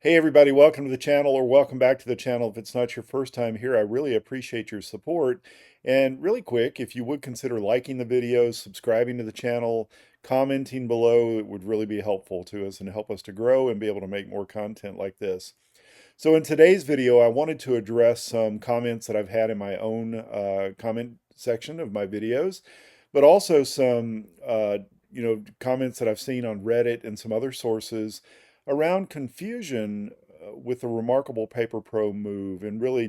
Hey everybody, welcome to the channel or welcome back to the channel. If it's not your first time here, I really appreciate your support. And really quick, if you would consider liking the videos, subscribing to the channel, commenting below, it would really be helpful to us and help us to grow and be able to make more content like this. So in today's video, I wanted to address some comments that I've had in my own comment section of my videos, but also some comments that I've seen on Reddit and some other sources around confusion with the reMarkable Paper Pro move, and really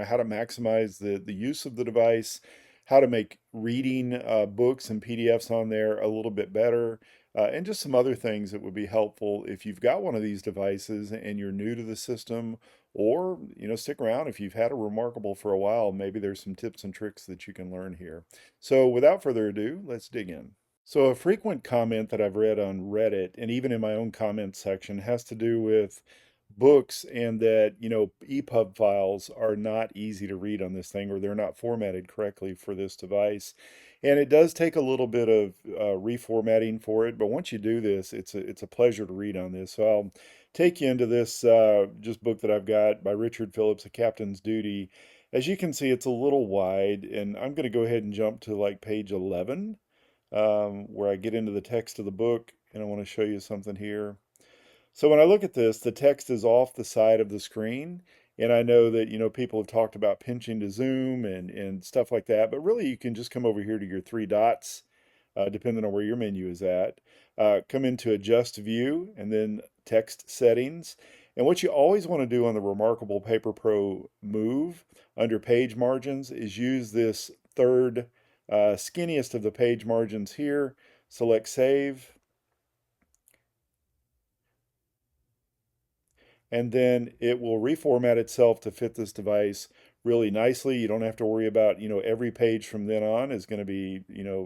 how to maximize the use of the device, how to make reading books and PDFs on there a little bit better, and just some other things that would be helpful if you've got one of these devices and you're new to the system, or stick around if you've had a reMarkable for a while. Maybe there's some tips and tricks that you can learn here. So without further ado, let's dig in. So a frequent comment that I've read on Reddit and even in my own comments section has to do with books, and that, EPUB files are not easy to read on this thing, or they're not formatted correctly for this device. And it does take a little bit of reformatting for it, but once you do this, it's a pleasure to read on this. So I'll take you into this just book that I've got by Richard Phillips, A Captain's Duty. As you can see, it's a little wide, and I'm going to go ahead and jump to like page 11, where I get into the text of the book, and I want to show you something here. So when I look at this, the text is off the side of the screen, and I know that, people have talked about pinching to zoom and stuff like that, but really you can just come over here to your three dots, depending on where your menu is at, come into Adjust View, and then Text Settings. And what you always want to do on the reMarkable Paper Pro Move under Page Margins is use this third skinniest of the page margins here, select Save, and then it will reformat itself to fit this device really nicely. You don't have to worry about, every page from then on is going to be,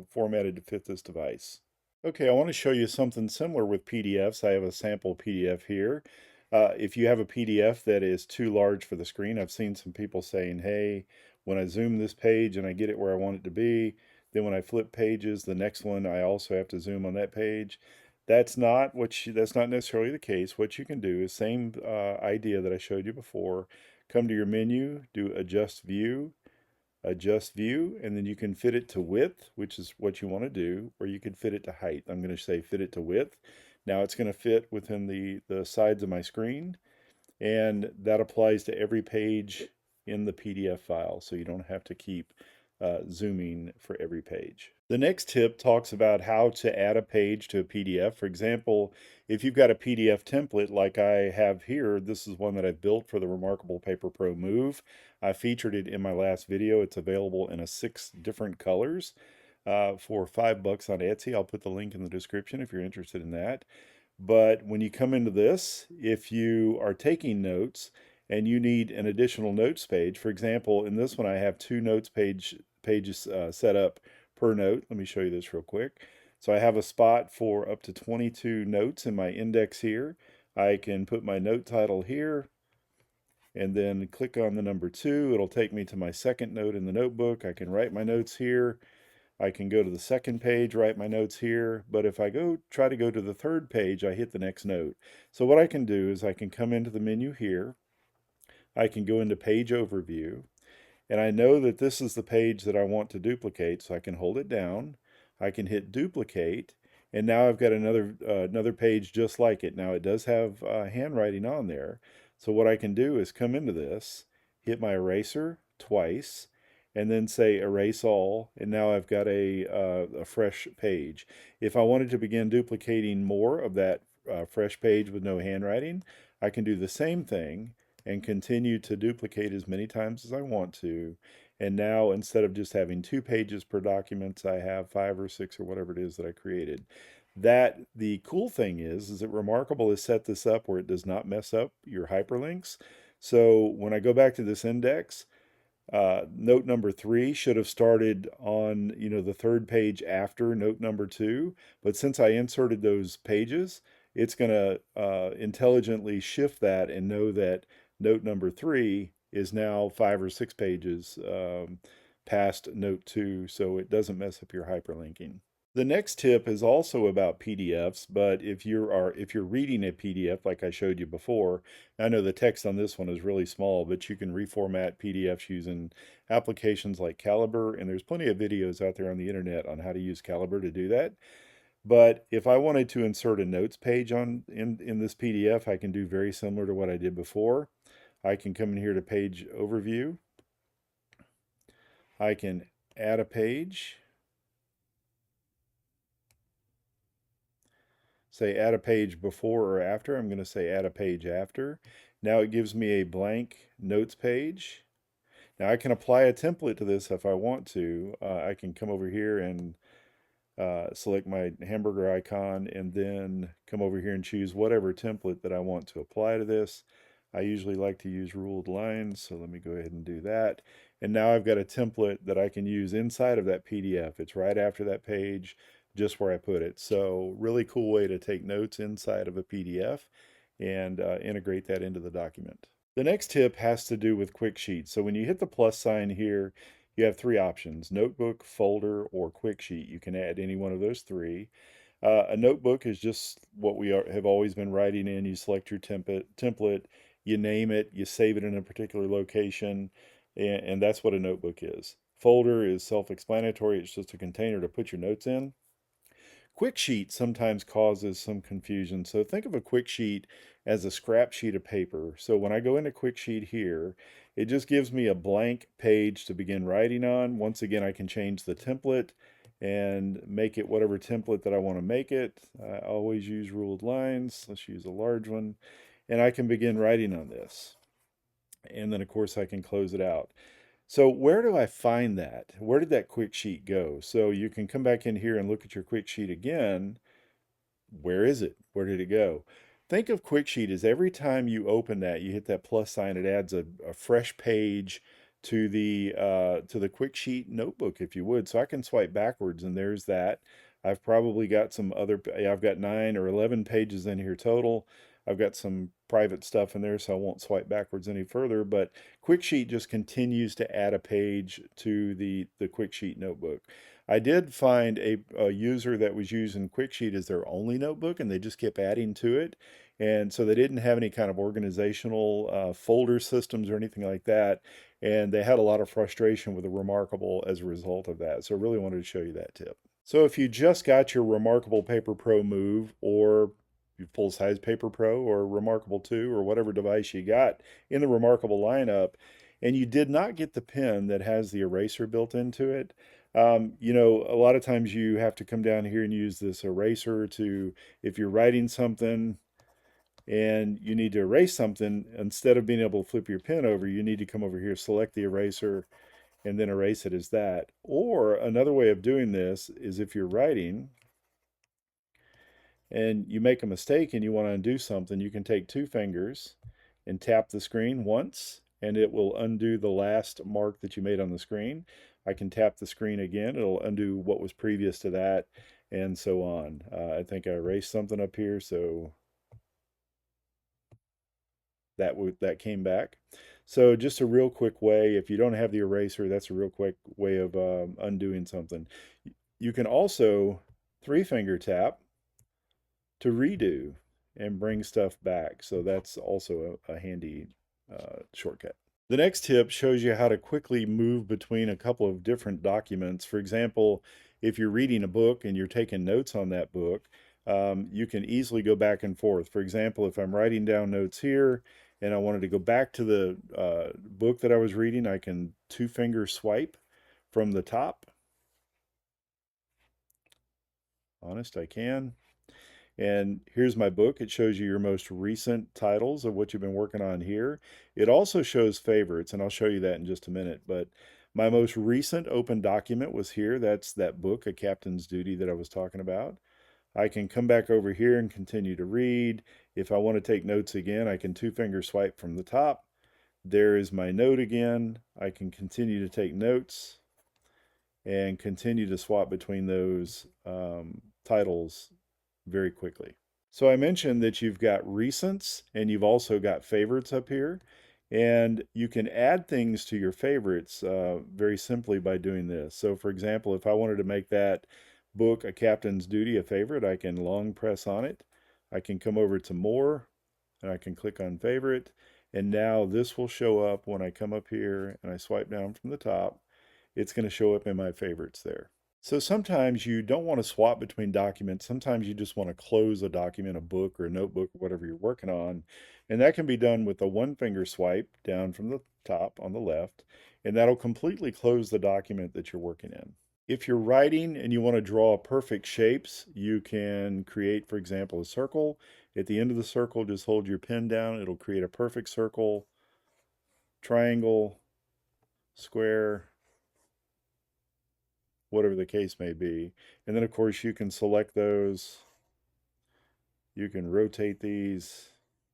formatted to fit this device. Okay, I want to show you something similar with PDFs. I have a sample PDF here. If you have a PDF that is too large for the screen, I've seen some people saying, hey, when I zoom this page and I get it where I want it to be, then when I flip pages, the next one, I also have to zoom on that page. That's not necessarily the case. What you can do is same idea that I showed you before. Come to your menu, do Adjust View, and then you can fit it to width, which is what you want to do, or you can fit it to height. I'm going to say fit it to width. Now it's going to fit within the sides of my screen, and that applies to every page in the PDF file, so you don't have to keep zooming for every page. The next tip talks about how to add a page to a PDF. For example, if you've got a PDF template like I have here, this is one that I've built for the reMarkable Paper Pro Move. I featured it in my last video. It's available in 6 different colors for $5 on Etsy. I'll put the link in the description if you're interested in that. But when you come into this, if you are taking notes and you need an additional notes page, for example, in this one I have 2 pages set up per note. Let me show you this real quick. So I have a spot for up to 22 notes in my index here. I can put my note title here and then click on the number 2. It'll take me to my second note in the notebook. I can write my notes here. I can go to the second page, write my notes here, but if I try to go to the third page, I hit the next note. So what I can do is I can come into the menu here, I can go into Page Overview, and I know that this is the page that I want to duplicate, so I can hold it down, I can hit Duplicate, and now I've got another page just like it. Now it does have handwriting on there, so what I can do is come into this, hit my eraser twice, and then say erase all, and now I've got a fresh page. If I wanted to begin duplicating more of that fresh page with no handwriting, I can do the same thing and continue to duplicate as many times as I want to. And now instead of just having 2 pages per document, I have 5 or 6 or whatever it is that I created. The cool thing is that reMarkable has set this up where it does not mess up your hyperlinks. So when I go back to this index, note number 3 should have started on, the third page after note number 2. But since I inserted those pages, it's going to intelligently shift that and know that note number 3 is now 5 or 6 pages past note 2, so it doesn't mess up your hyperlinking. The next tip is also about PDFs, but if you're reading a PDF like I showed you before, I know the text on this one is really small, but you can reformat PDFs using applications like Calibre, and there's plenty of videos out there on the internet on how to use Calibre to do that. But if I wanted to insert a notes page in this PDF, I can do very similar to what I did before. I can come in here to page overview. I can add a page. Say add a page before or after. I'm going to say add a page after. Now it gives me a blank notes page. Now I can apply a template to this if I want to. I can come over here and select my hamburger icon and then come over here and choose whatever template that I want to apply to this. I usually like to use ruled lines, so let me go ahead and do that. And now I've got a template that I can use inside of that PDF. It's right after that page, just where I put it. So really cool way to take notes inside of a PDF and integrate that into the document. The next tip has to do with quick sheets. So when you hit the plus sign here, you have three options: notebook, folder, or quick sheet. You can add any one of those three. A notebook is just what have always been writing in. You select your template, you name it, you save it in a particular location, and that's what a notebook is. Folder is self-explanatory. It's just a container to put your notes in. Quick sheet sometimes causes some confusion. So think of a quick sheet as a scrap sheet of paper. So when I go into quick sheet here, it just gives me a blank page to begin writing on. Once again, I can change the template and make it whatever template that I want to make it. I always use ruled lines. Let's use a large one. And I can begin writing on this. And then of course I can close it out. So where do I find that? Where did that quick sheet go? So you can come back in here and look at your quick sheet again. Where is it? Where did it go? Think of quick sheet as every time you open that, you hit that plus sign, it adds a fresh page to the quick sheet notebook, if you would. So I can swipe backwards and there's that. I've probably got some other, I've got 9 or 11 pages in here total. I've got some private stuff in there, so I won't swipe backwards any further, but quick sheet just continues to add a page to the quick sheet notebook. I did find a user that was using quick sheet as their only notebook, and they just kept adding to it. And so they didn't have any kind of organizational folder systems or anything like that. And they had a lot of frustration with the reMarkable as a result of that. So I really wanted to show you that tip. So if you just got your reMarkable Paper Pro Move, or your full-size Paper Pro or reMarkable 2 or whatever device you got in the reMarkable lineup, and you did not get the pen that has the eraser built into it, you know, a lot of times you have to come down here and use this eraser to, if you're writing something and you need to erase something, instead of being able to flip your pen over, you need to come over here, select the eraser, and then erase it as that. Or another way of doing this is if you're writing and you make a mistake and you want to undo something, you can take 2 fingers and tap the screen once, and it will undo the last mark that you made on the screen. I can tap the screen again, it'll undo what was previous to that, and so on. I think I erased something up here, so that came back. So just a real quick way, if you don't have the eraser, that's a real quick way of undoing something. You can also 3-finger tap to redo and bring stuff back. So that's also a handy shortcut. The next tip shows you how to quickly move between a couple of different documents. For example, if you're reading a book and you're taking notes on that book, you can easily go back and forth. For example, if I'm writing down notes here and I wanted to go back to the book that I was reading, I can 2-finger swipe from the top. Honest, I can. And here's my book. It shows you your most recent titles of what you've been working on here. It also shows favorites, and I'll show you that in just a minute. But my most recent open document was here. That's that book, A Captain's Duty, that I was talking about. I can come back over here and continue to read. If I want to take notes again, I can 2-finger swipe from the top. There is my note again. I can continue to take notes and continue to swap between those titles very quickly. So I mentioned that you've got recents and you've also got favorites up here. And you can add things to your favorites very simply by doing this. So for example, if I wanted to make that book A Captain's Duty, a favorite, I can long press on it. I can come over to more and I can click on favorite. And now this will show up when I come up here and I swipe down from the top. It's going to show up in my favorites there. So sometimes you don't want to swap between documents. Sometimes you just want to close a document, a book or a notebook, or whatever you're working on. And that can be done with a one finger swipe down from the top on the left. And that'll completely close the document that you're working in. If you're writing and you want to draw perfect shapes, you can create, for example, a circle. At the end of the circle, just hold your pen down. It'll create a perfect circle, triangle, square, whatever the case may be. And then, of course, you can select those. You can rotate these.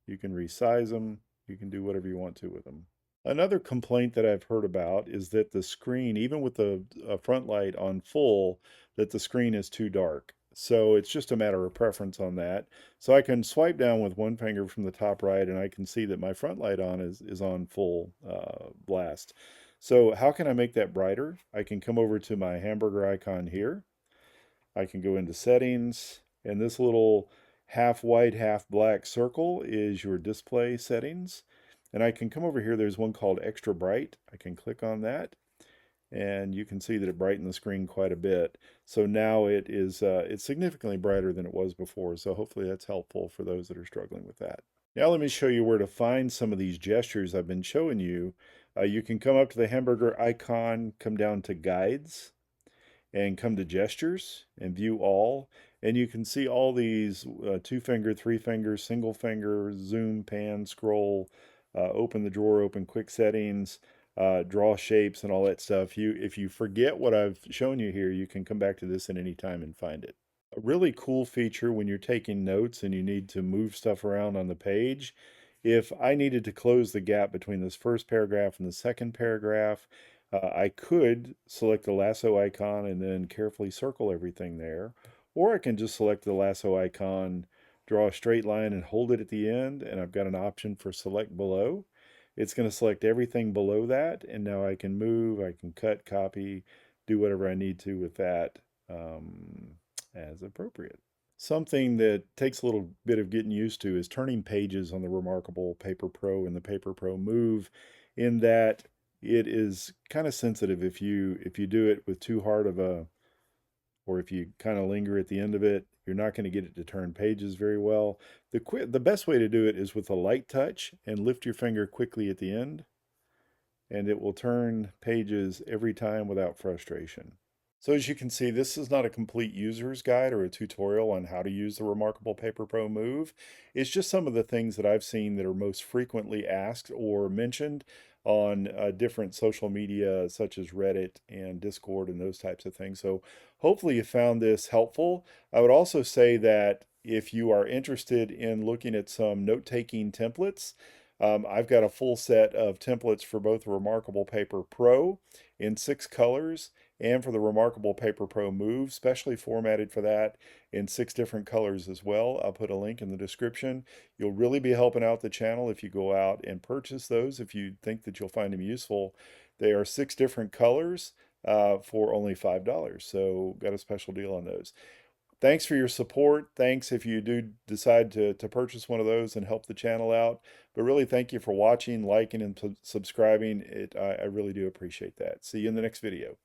You can resize them. You can do whatever you want to with them. Another complaint that I've heard about is that the screen, even with the front light on full, that the screen is too dark. So it's just a matter of preference on that. So I can swipe down with one finger from the top right and I can see that my front light on is on full blast. So how can I make that brighter? I can come over to my hamburger icon here. I can go into settings, and this little half white, half black circle is your display settings. And I can come over here, there's one called extra bright. I can click on that and you can see that it brightened the screen quite a bit. So now it's significantly brighter than it was before. So hopefully that's helpful for those that are struggling with that. Now let me show you where to find some of these gestures I've been showing you. You can come up to the hamburger icon, come down to guides, and come to gestures and view all. And you can see all these two finger, three finger, single finger, zoom, pan, scroll, open the drawer, open quick settings, draw shapes and all that stuff. If you forget what I've shown you here, you can come back to this at any time and find it. A really cool feature when you're taking notes and you need to move stuff around on the page. If I needed to close the gap between this first paragraph and the second paragraph, I could select the lasso icon and then carefully circle everything there. Or I can just select the lasso icon, draw a straight line and hold it at the end, and I've got an option for select below. It's going to select everything below that, and now I can move, I can cut, copy, do whatever I need to with that as appropriate. Something that takes a little bit of getting used to is turning pages on the reMarkable Paper Pro and the Paper Pro Move, in that it is kind of sensitive if you do it with too hard of a, or if you kind of linger at the end of it, you're not going to get it to turn pages very well. The best way to do it is with a light touch and lift your finger quickly at the end, and it will turn pages every time without frustration. So as you can see, this is not a complete user's guide or a tutorial on how to use the reMarkable Paper Pro Move. It's just some of the things that I've seen that are most frequently asked or mentioned on different social media such as Reddit and Discord and those types of things. So hopefully you found this helpful. I would also say that if you are interested in looking at some note-taking templates, I've got a full set of templates for both the reMarkable Paper Pro in 6 colors and for the reMarkable Paper Pro Move, specially formatted for that in 6 different colors as well. I'll put a link in the description. You'll really be helping out the channel if you go out and purchase those, if you think that you'll find them useful. They are 6 different colors for only $5, so got a special deal on those. Thanks for your support. Thanks if you do decide to purchase one of those and help the channel out. But really, thank you for watching, liking, and subscribing. I really do appreciate that. See you in the next video.